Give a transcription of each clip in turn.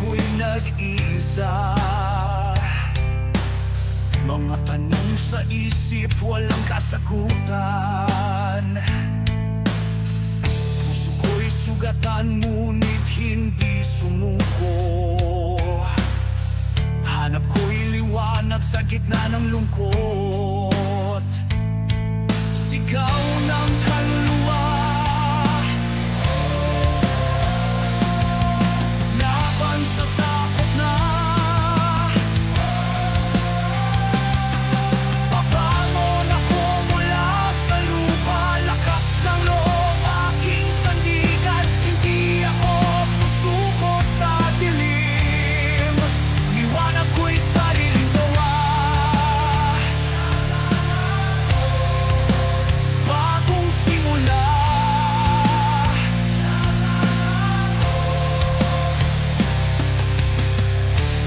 ako'y nag-iisa. Mga tanong sa isip, walang kasagutan. Puso ko'y sugatan, ngunit hindi sumuko. Hanap ko'y liwanag sa gitna ng lungkot. Sigaw ng kaluluwa, laban sa takot na. Pabangon ako mula sa lupa, lakas ng loob aking sandigan. Hindi ako susuko sa dilim, liwanag ko'y sariling gawa. Bagong simula,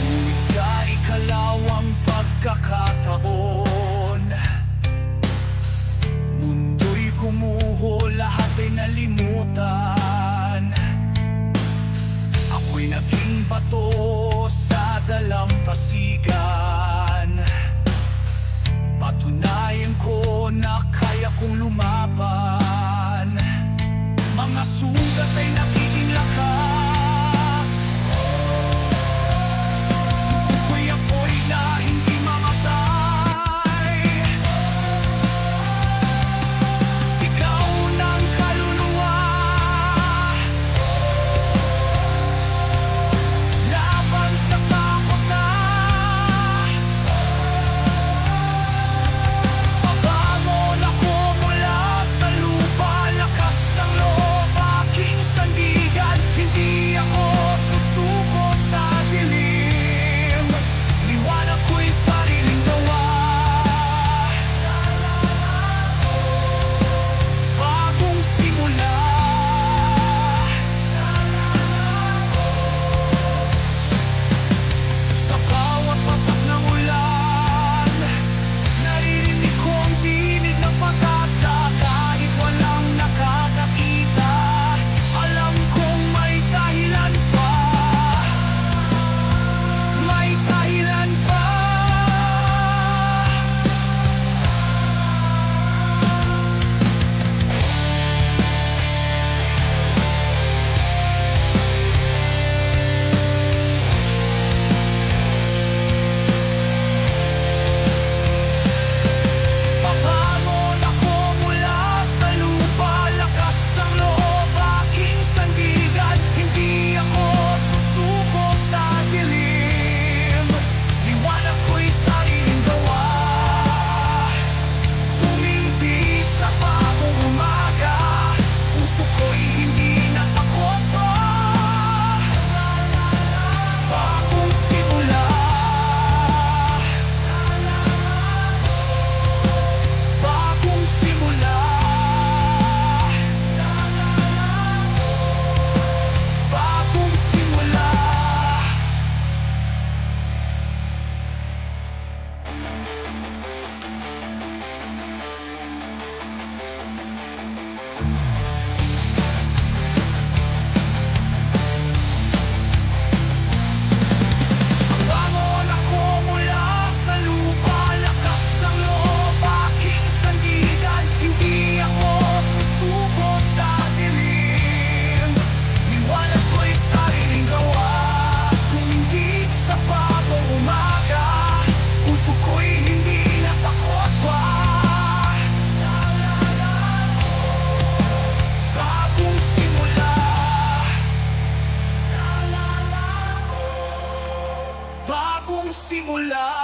ngunit sa ikalawang pagkakataon, mundo'y gumuho, lahat ay nalimutan. Ako'y naging bato sa dalampasigan. Patunayan ko na kaya kong lumaban. Mga sugat ay nagiging lakas. Dugo ko'y apoy na hindi mamatay. Sigaw ng kaluluwa, laban sa takot na. Pabangon ako mula sa lupa, lakas ng loob aking sandigan. Hindi ako susuko sa dilim, liwanag ko'y sariling gawa. Bagong simula, sa bawat patak ng ulan, naririnig ko ang tinig ng pag-asa. Kahit walang nakakakita, alam kong may dahilan pa. May dahilan pa. Pabangon ako mula sa lupa, lakas ng loob aking sandigan. Hindi ako susuko sa dilim, liwanag ko'y sariling gawa. Tumindig sa bagong umaga, puso ko'y hindi natakot pa. Bagong simula, bagong simula, bagong simula. Bangon ako mula sa lupa, lakas ng loob aking sandigan. Hindi ako susuko sa dilim, liwanag ko'y sariling gawa. Tumindig sa bagong umaga, puso ko'y hindi natakot pa. Bagong simula, bagong simula.